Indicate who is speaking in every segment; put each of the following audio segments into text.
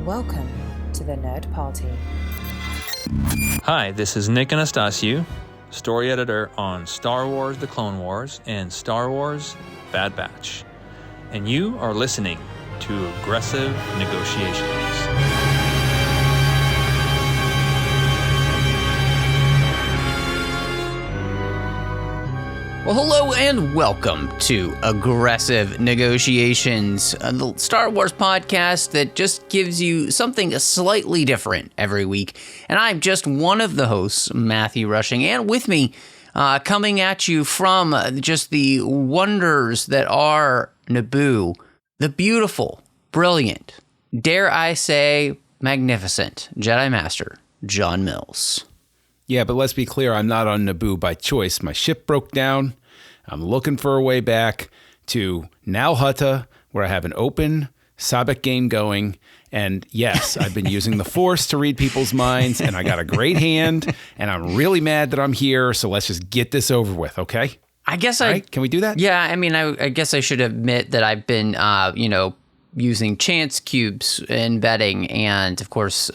Speaker 1: Welcome to the Nerd Party.
Speaker 2: Hi, this is Nick Anastasiou, story editor on Star Wars The Clone Wars and Star Wars Bad Batch. And you are listening to Aggressive Negotiations.
Speaker 3: Well, hello and welcome to Aggressive Negotiations, the Star Wars podcast that just gives you something slightly different every week. And I'm just one of the hosts, Matthew Rushing, and with me, coming at you from just the wonders that are Naboo, the beautiful, brilliant, dare I say, magnificent Jedi Master John Mills.
Speaker 4: Yeah, but let's be clear, I'm not on Naboo by choice. My ship broke down. I'm looking for a way back to Nal Hutta, where I have an open Sabak game going. And yes, I've been using the Force to read people's minds, and I got a great hand, and I'm really mad that I'm here, so let's just get this over with, okay?
Speaker 3: I guess
Speaker 4: right? Can we do that?
Speaker 3: Yeah, I mean, I guess I should admit that I've been, using chance cubes in betting and, of course,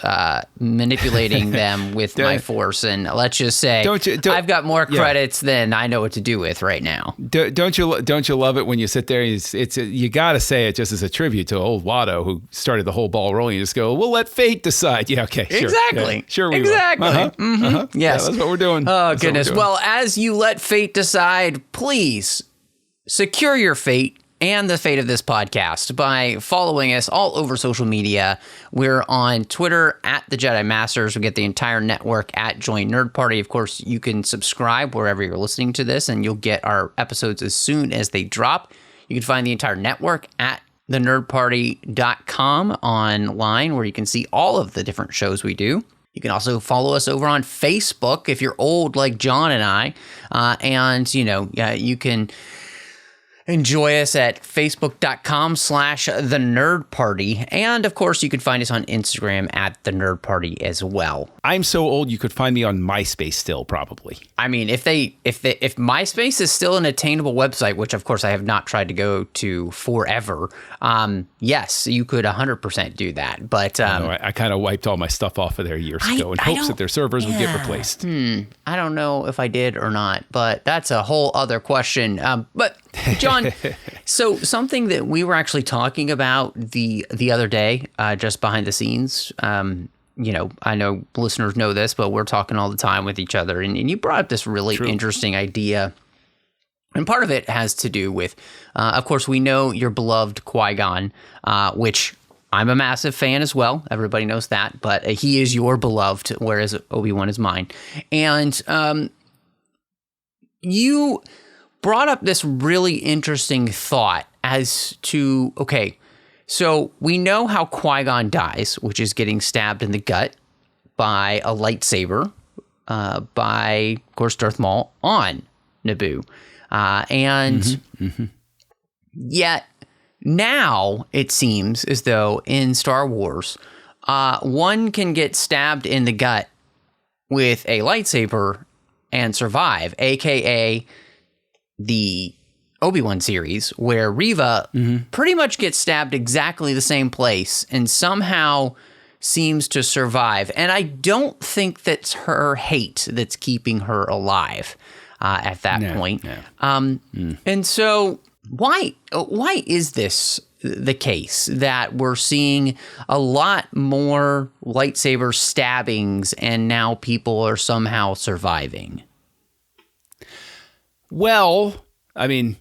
Speaker 3: manipulating them with my Force. And let's just say I've got more credits than I know what to do with right now.
Speaker 4: Don't you love it when you sit there? You got to say it just as a tribute to old Watto, who started the whole ball rolling. You just go, we'll let fate decide. Yeah, okay, sure.
Speaker 3: Exactly.
Speaker 4: Yeah, sure we
Speaker 3: exactly.
Speaker 4: will. Uh-huh.
Speaker 3: Yes.
Speaker 4: Yeah, that's what we're doing.
Speaker 3: Oh, goodness. Well, as you let fate decide, please secure your fate and the fate of this podcast by following us all over social media. We're on Twitter at the Jedi Masters. We get the entire network at Join Nerd Party. Of course, you can subscribe wherever you're listening to this, and you'll get our episodes as soon as they drop. You can find the entire network at thenerdparty.com online, where you can see all of the different shows we do. You can also follow us over on Facebook if you're old like John and I, you can enjoy us at facebook.com/the Nerd Party. And of course, you can find us on Instagram at the Nerd Party as well.
Speaker 4: I'm so old you could find me on MySpace still, probably.
Speaker 3: I mean, if MySpace is still an attainable website, which of course I have not tried to go to forever, yes, you could 100% do that. But
Speaker 4: I kind of wiped all my stuff off of there years ago in hopes that their servers would get replaced.
Speaker 3: I don't know if I did or not, but that's a whole other question. But John, so something that we were actually talking about the other day, just behind the scenes, I know listeners know this, but we're talking all the time with each other, and you brought up this really interesting idea. And part of it has to do with, of course, we know your beloved Qui-Gon, which I'm a massive fan as well. Everybody knows that, but he is your beloved, whereas Obi-Wan is mine. And you brought up this really interesting thought as to, okay, so we know how Qui-Gon dies, which is getting stabbed in the gut by a lightsaber by, of course, Darth Maul on Naboo. Yet now it seems as though in Star Wars, one can get stabbed in the gut with a lightsaber and survive, aka the Obi-Wan series, where Reva pretty much gets stabbed exactly the same place and somehow seems to survive. And I don't think that's her hate that's keeping her alive at that point. And so why is this the case that we're seeing a lot more lightsaber stabbings and now people are somehow surviving?
Speaker 4: Well, I mean,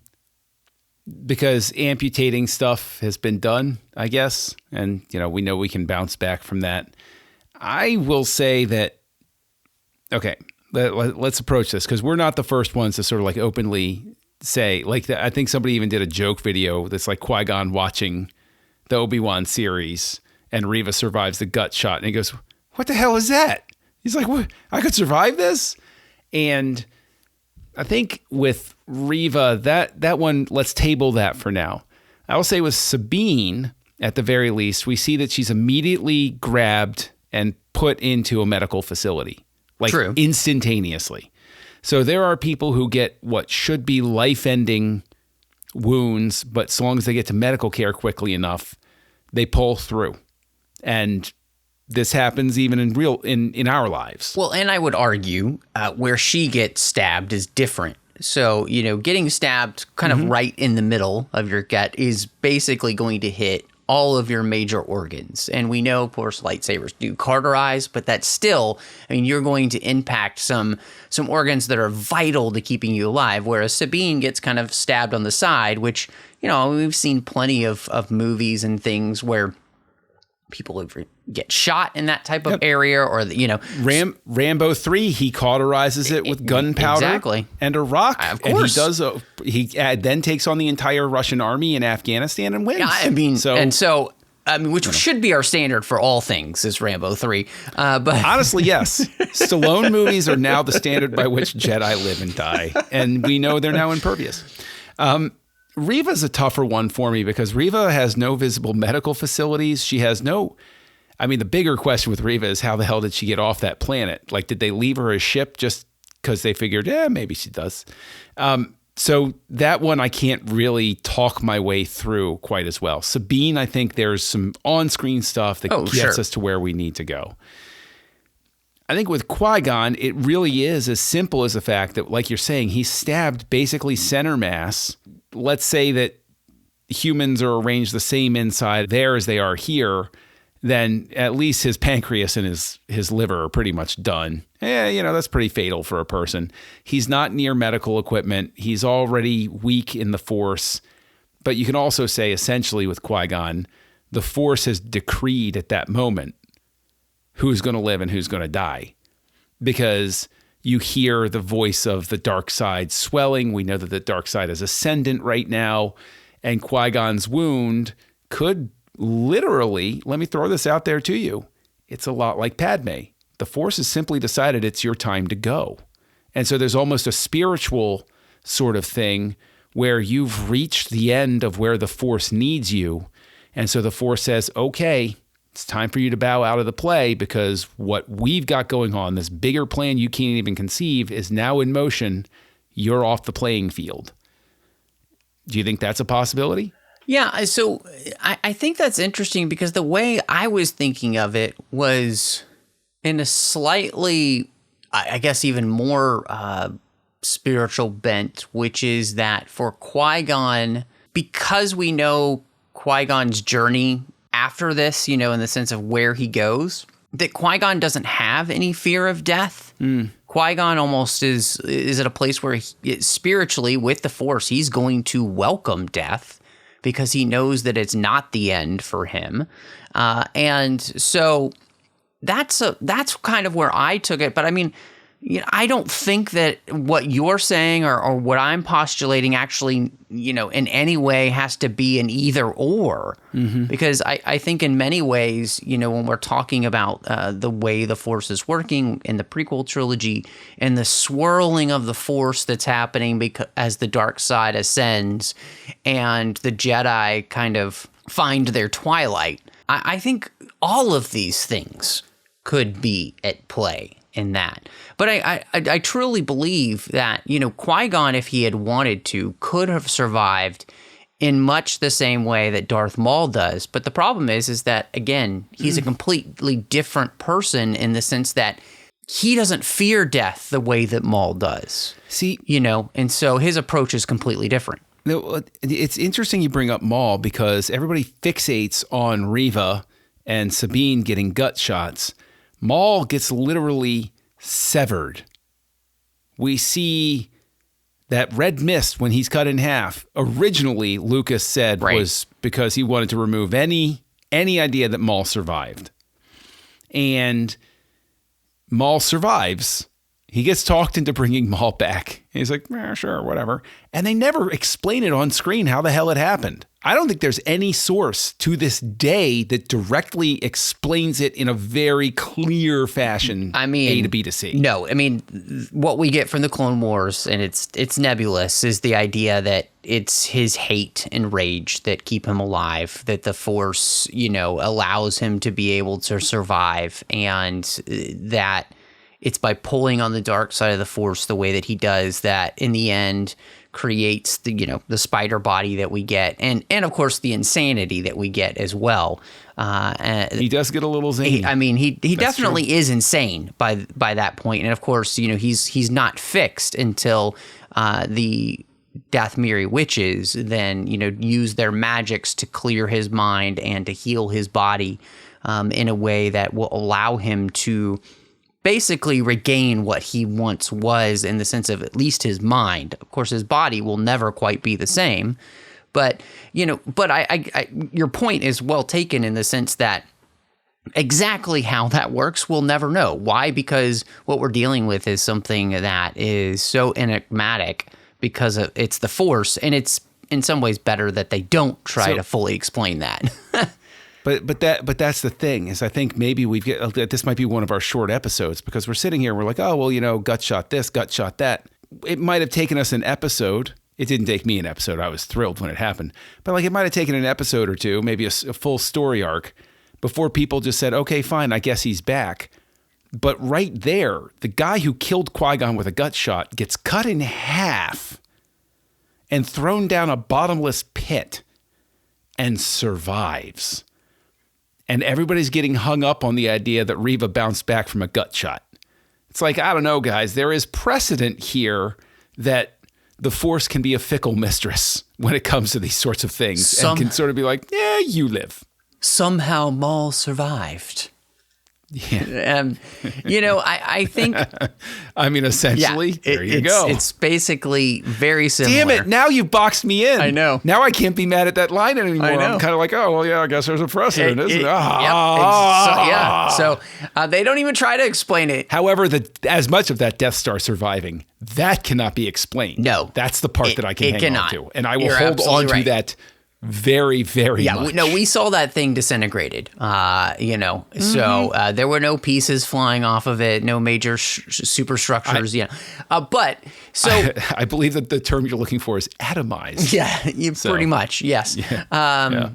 Speaker 4: because amputating stuff has been done, I guess, and, we know we can bounce back from that. I will say that, okay, let's approach this, because we're not the first ones to sort of like openly say, like, I think somebody even did a joke video that's like Qui-Gon watching the Obi-Wan series, and Reva survives the gut shot, and he goes, what the hell is that? He's like, what? I could survive this? And I think with Reva, that one, let's table that for now. I will say with Sabine, at the very least, we see that she's immediately grabbed and put into a medical facility, like instantaneously. So there are people who get what should be life-ending wounds, but so long as they get to medical care quickly enough, they pull through. And this happens even in our lives.
Speaker 3: Well, and I would argue where she gets stabbed is different. So, getting stabbed kind of right in the middle of your gut is basically going to hit all of your major organs. And we know, of course, lightsabers do cauterize, but that's still, you're going to impact some organs that are vital to keeping you alive, whereas Sabine gets kind of stabbed on the side, which, we've seen plenty of movies and things where people get shot in that type of area, or
Speaker 4: Rambo 3, he cauterizes it with gunpowder and a rock.
Speaker 3: Of course,
Speaker 4: and he then takes on the entire Russian army in Afghanistan and wins.
Speaker 3: Yeah, which should be our standard for all things is Rambo 3. But
Speaker 4: honestly, yes, Stallone movies are now the standard by which Jedi live and die, and we know they're now impervious. Reva's a tougher one for me because Reva has no visible medical facilities. She has no, the bigger question with Reva is how the hell did she get off that planet? Like, did they leave her a ship just because they figured, maybe she does? So that one I can't really talk my way through quite as well. Sabine, I think there's some on-screen stuff that gets us to where we need to go. I think with Qui-Gon, it really is as simple as the fact that, like you're saying, he's stabbed basically center mass. Let's say that humans are arranged the same inside there as they are here, then at least his pancreas and his liver are pretty much done. That's pretty fatal for a person. He's not near medical equipment. He's already weak in the Force. But you can also say, essentially, with Qui-Gon, the Force has decreed at that moment who's going to live and who's going to die. Because you hear the voice of the dark side swelling. We know that the dark side is ascendant right now. And Qui-Gon's wound could literally, let me throw this out there to you, it's a lot like Padme. The Force has simply decided it's your time to go. And so there's almost a spiritual sort of thing where you've reached the end of where the Force needs you. And so the Force says, okay, it's time for you to bow out of the play because what we've got going on, this bigger plan you can't even conceive, is now in motion. You're off the playing field. Do you think that's a possibility?
Speaker 3: Yeah, so I think that's interesting because the way I was thinking of it was in a slightly, I guess, even more spiritual bent, which is that for Qui-Gon, because we know Qui-Gon's journey after this, in the sense of where he goes, that Qui-Gon doesn't have any fear of death. Qui-Gon almost is at a place where spiritually, with the Force, he's going to welcome death because he knows that it's not the end for him. And so that's kind of where I took it. But I don't think that what you're saying or what I'm postulating actually, in any way has to be an either or. Because I think in many ways, when we're talking about the way the Force is working in the prequel trilogy and the swirling of the Force that's happening as the dark side ascends and the Jedi kind of find their twilight, I think all of these things could be at play in that. But I truly believe that, Qui-Gon, if he had wanted to, could have survived in much the same way that Darth Maul does. But the problem is that, again, he's a completely different person in the sense that he doesn't fear death the way that Maul does.
Speaker 4: See,
Speaker 3: and so his approach is completely different.
Speaker 4: It's interesting you bring up Maul because everybody fixates on Reva and Sabine getting gut shots. Maul gets literally severed. We see that red mist when he's cut in half. Originally, Lucas said was because he wanted to remove any idea that Maul survived. And Maul survives. He gets talked into bringing Maul back. He's like, sure, whatever. And they never explain it on screen how the hell it happened. I don't think there's any source to this day that directly explains it in a very clear fashion, A to B to C.
Speaker 3: No, what we get from the Clone Wars, and it's nebulous, is the idea that it's his hate and rage that keep him alive, that the Force, allows him to be able to survive, and that it's by pulling on the dark side of the Force the way that he does that in the end creates the spider body that we get, and of course the insanity that we get as well.
Speaker 4: He does get a little zany.
Speaker 3: He definitely is insane by that point, and of course he's not fixed until the Dathmiri witches then use their magics to clear his mind and to heal his body in a way that will allow him to basically regain what he once was, in the sense of at least his mind. Of course, his body will never quite be the same, but I your point is well taken in the sense that exactly how that works, we'll never know. Why? Because what we're dealing with is something that is so enigmatic because it's the Force, and it's in some ways better that they don't try to fully explain that.
Speaker 4: But that's the thing, is I think maybe this might be one of our short episodes, because we're sitting here and we're like, oh, well, gut shot this, gut shot that. It might have taken us an episode. It didn't take me an episode. I was thrilled when it happened. But it might have taken an episode or two, maybe a full story arc, before people just said, okay, fine, I guess he's back. But right there, the guy who killed Qui-Gon with a gut shot gets cut in half and thrown down a bottomless pit and survives. And everybody's getting hung up on the idea that Reva bounced back from a gut shot. It's like, I don't know, guys. There is precedent here that the Force can be a fickle mistress when it comes to these sorts of things, and can sort of be like, yeah, you live.
Speaker 3: Somehow Maul survived.
Speaker 4: Yeah.
Speaker 3: I think...
Speaker 4: essentially, there you go.
Speaker 3: It's basically very similar.
Speaker 4: Damn it, now you boxed me in.
Speaker 3: I know.
Speaker 4: Now I can't be mad at that line anymore.
Speaker 3: I know.
Speaker 4: I'm kind of like, oh, well, yeah, I guess there's a precedent, isn't it?
Speaker 3: So they don't even try to explain it.
Speaker 4: However, as much of that Death Star surviving, that cannot be explained.
Speaker 3: No.
Speaker 4: That's the part that I can hang on to. And I will
Speaker 3: You're
Speaker 4: hold on to
Speaker 3: right.
Speaker 4: that very, very much.
Speaker 3: No, we saw that thing disintegrated, so there were no pieces flying off of it, no major superstructures, but so...
Speaker 4: I believe that the term you're looking for is atomized.
Speaker 3: Yeah, pretty much, yes.
Speaker 4: Yeah.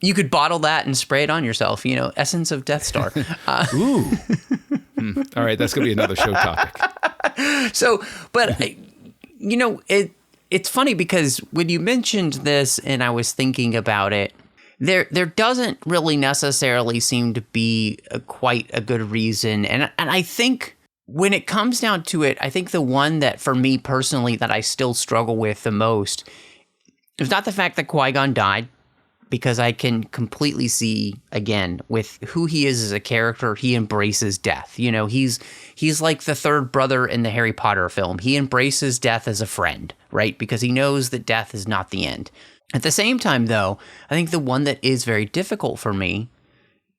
Speaker 3: You could bottle that and spray it on yourself, essence of Death Star.
Speaker 4: Ooh. All right, that's going to be another show topic.
Speaker 3: So, but, it's funny because when you mentioned this and I was thinking about it, there doesn't really necessarily seem to be quite a good reason. And I think when it comes down to it, I think the one that for me personally that I still struggle with the most is not the fact that Qui-Gon died, because I can completely see, again, with who he is as a character, he embraces death. He's like the third brother in the Harry Potter film. He embraces death as a friend, right? Because he knows that death is not the end. At the same time, though, I think the one that is very difficult for me,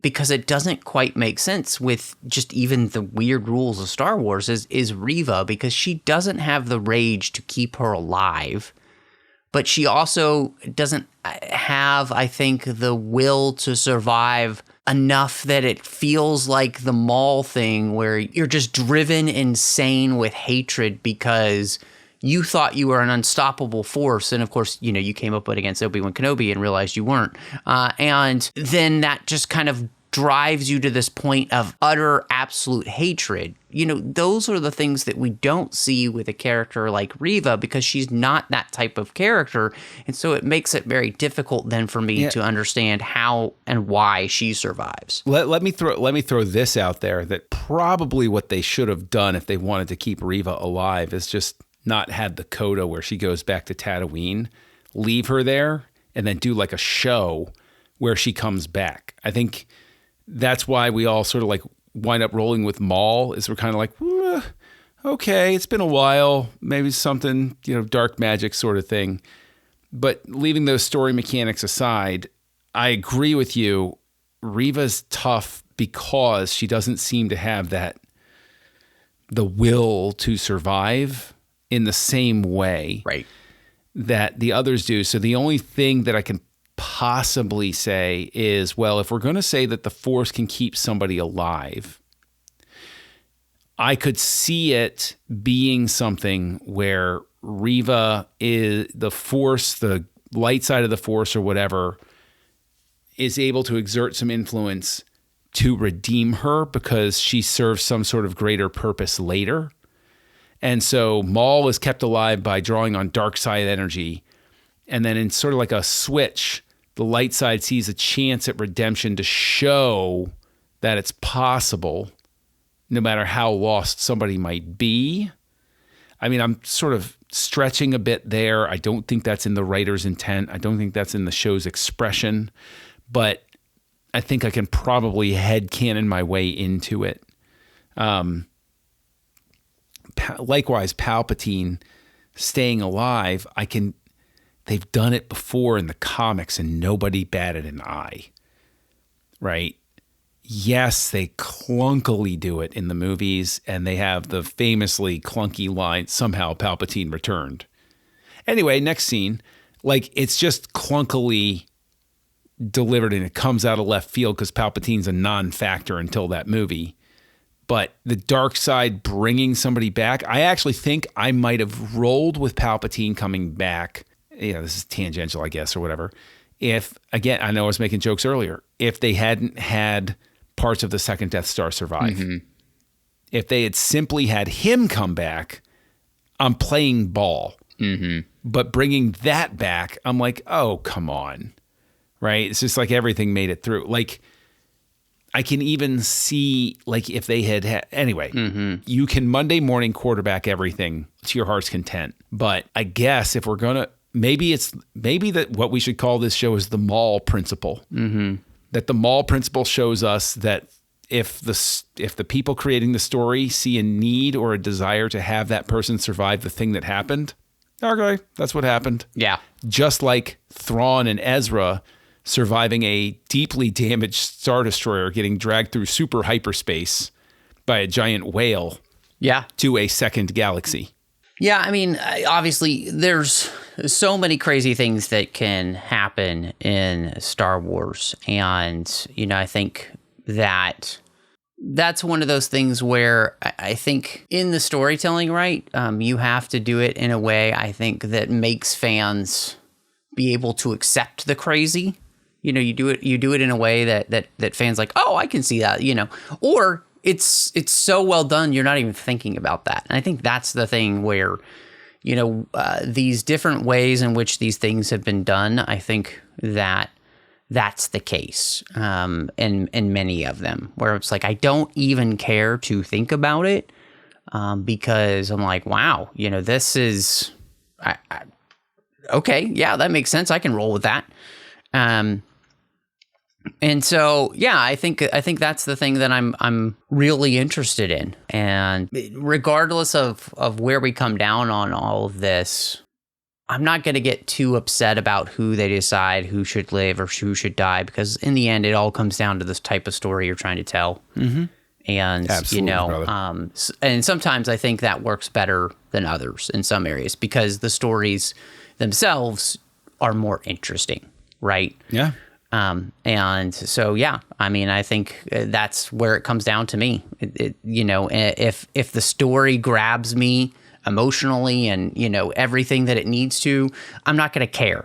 Speaker 3: because it doesn't quite make sense with just even the weird rules of Star Wars, is Reva, because she doesn't have the rage to keep her alive. But she also doesn't have, I think, the will to survive enough that it feels like the Maul thing, where you're just driven insane with hatred because you thought you were an unstoppable force. And of course, you came up against Obi-Wan Kenobi and realized you weren't. And then that just kind of drives you to this point of utter, absolute hatred. Those are the things that we don't see with a character like Reva, because she's not that type of character. And so it makes it very difficult then for me to understand how and why she survives.
Speaker 4: Let me throw this out there, that probably what they should have done if they wanted to keep Reva alive is just not had the coda where she goes back to Tatooine, leave her there, and then do like a show where she comes back. I think that's why we all sort of like wind up rolling with Maul, is we're kind of like, okay, it's been a while, maybe something, dark magic sort of thing. But leaving those story mechanics aside, I agree with you. Reva's tough because she doesn't seem to have the will to survive in the same way that the others do. So the only thing that I can possibly say is, well, if we're going to say that the Force can keep somebody alive, I could see it being something where Reva is the Force, the light side of the Force or whatever, is able to exert some influence to redeem her because she serves some sort of greater purpose later. And so Maul is kept alive by drawing on dark side energy. And then in sort of like a switch, the light side sees a chance at redemption to show that it's possible, no matter how lost somebody might be. I mean, I'm sort of stretching a bit there. I don't think that's in the writer's intent. I don't think that's in the show's expression. But I think I can probably headcanon my way into it. Likewise, Palpatine staying alive, they've done it before in the comics and nobody batted an eye, right? Yes, they clunkily do it in the movies, and they have the famously clunky line, somehow Palpatine returned. Anyway, next scene, like, it's just clunkily delivered, and it comes out of left field because Palpatine's a non-factor until that movie. But the dark side bringing somebody back, I actually think I might have rolled with Palpatine coming back. You know, this is tangential, I guess, or whatever. If, again, I know I was making jokes earlier, if they hadn't had parts of the second Death Star survive. Mm-hmm. If they had simply had him come back, I'm playing ball. Mm-hmm. But bringing that back, I'm like, oh, come on. Right? It's just like everything made it through. Like, I can even see, like, if they had anyway, you can Monday morning quarterback everything to your heart's content. But I guess if we're going to, maybe that what we should call this show is the Maul Principle. Mm-hmm. That the Maul Principle shows us that if the people creating the story see a need or a desire to have that person survive the thing that happened, okay, that's what happened.
Speaker 3: Yeah.
Speaker 4: Just like Thrawn and Ezra surviving a deeply damaged Star Destroyer getting dragged through super hyperspace by a giant whale to a second galaxy.
Speaker 3: Yeah, I mean, obviously, there's so many crazy things that can happen in Star Wars. And, you know, I think that's one of those things where I think in the storytelling, right, you have to do it in a way, I think, that makes fans be able to accept the crazy. You know, you do it in a way that fans like, oh, I can see that, you know, or it's so well done, you're not even thinking about that. And I think that's the thing where, you know, these different ways in which these things have been done, I think that's the case in many of them, where it's like, I don't even care to think about it because I'm like, wow, you know, this is, okay, yeah, that makes sense. I can roll with that. And so, yeah, I think that's the thing that I'm really interested in. And regardless of where we come down on all of this, I'm not going to get too upset about who they decide who should live or who should die, because in the end, it all comes down to this type of story you're trying to tell. Mm-hmm. And, absolutely, you know, and sometimes I think that works better than others in some areas because the stories themselves are more interesting, right?
Speaker 4: Yeah.
Speaker 3: And so, yeah, I mean, I think that's where it comes down to me. You know, if the story grabs me emotionally and, you know, everything that it needs to, I'm not going to care.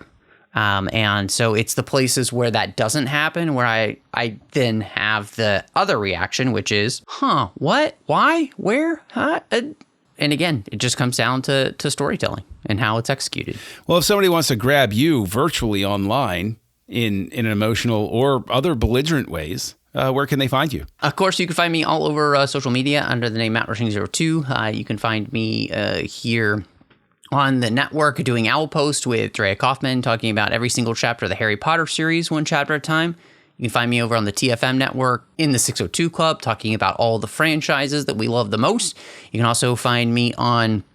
Speaker 3: And so it's the places where that doesn't happen where I then have the other reaction, which is, what, why, where, huh? And again, it just comes down to storytelling and how it's executed.
Speaker 4: Well, if somebody wants to grab you virtually online in an emotional or other belligerent ways, where can they find you?
Speaker 3: Of course, you can find me all over social media under the name MattRushing02. You can find me here on the network doing Owl Post with Drea Kaufman, talking about every single chapter of the Harry Potter series, one chapter at a time. You can find me over on the TFM network in the 602 Club, talking about all the franchises that we love the most. You can also find me on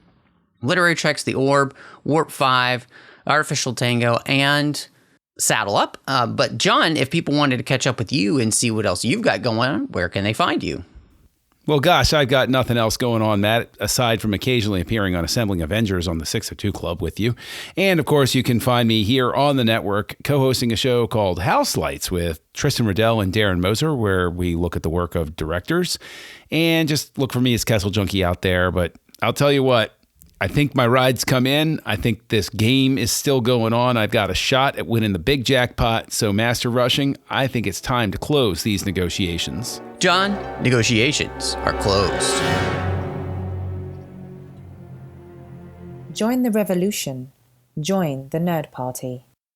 Speaker 3: Literary Treks, The Orb, Warp 5, Artificial Tango, and Saddle Up. But John, if people wanted to catch up with you and see what else you've got going on, where can they find you?
Speaker 4: Well, gosh, I've got nothing else going on, Matt, aside from occasionally appearing on Assembling Avengers on the 602 Club with you. And, of course, you can find me here on the network co-hosting a show called House Lights with Tristan Riddell and Darren Moser, where we look at the work of directors. And just look for me as Kessel Junkie out there. But I'll tell you what, I think my ride's come in. I think this game is still going on. I've got a shot at winning the big jackpot. So, Master Rushing, I think it's time to close these negotiations.
Speaker 3: John, negotiations are closed.
Speaker 1: Join the revolution. Join the Nerd Party.